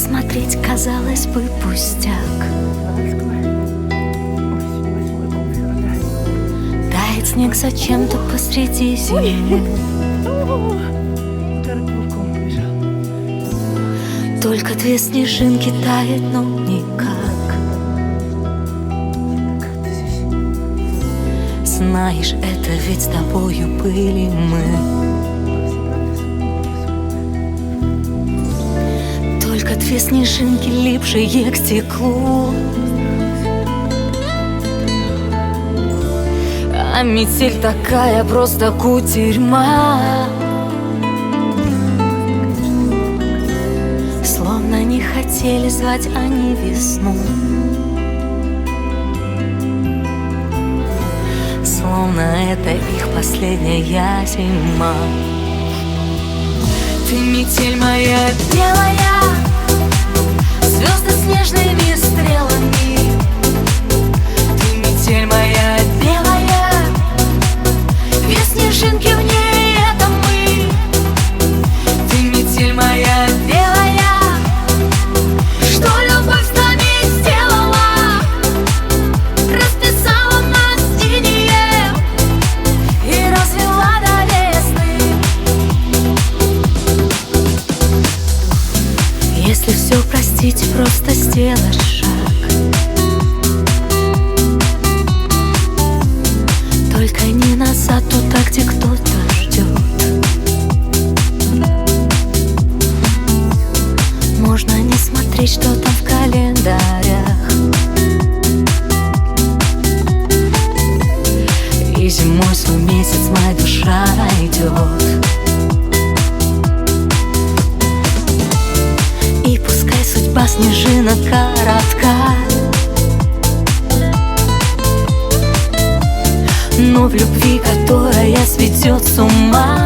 смотреть, казалось бы, пустяк. Тает снег зачем-то посреди зимы. Только две снежинки тают, но никак. Знаешь, это ведь с тобою были мы. Только две снежинки, липшие к стеклу. А метель такая, просто кутерьма. Словно не хотели звать они весну. Словно это их последняя зима. Ты метель моя белая, звезды снежными стрелами. Ты метель моя белая, две снежинки в ней — это мы. Ты метель моя белая, что любовь с нами сделала, расписала нас синее и развела до весны. Если все простить, просто сделать шаг. Только не назад, туда, где кто-то ждет. Можно не смотреть, что там в календарях. И зимой свой месяц моя душа идет. И пускай судьба снежинок коротка, но в любви, которая сведет с ума,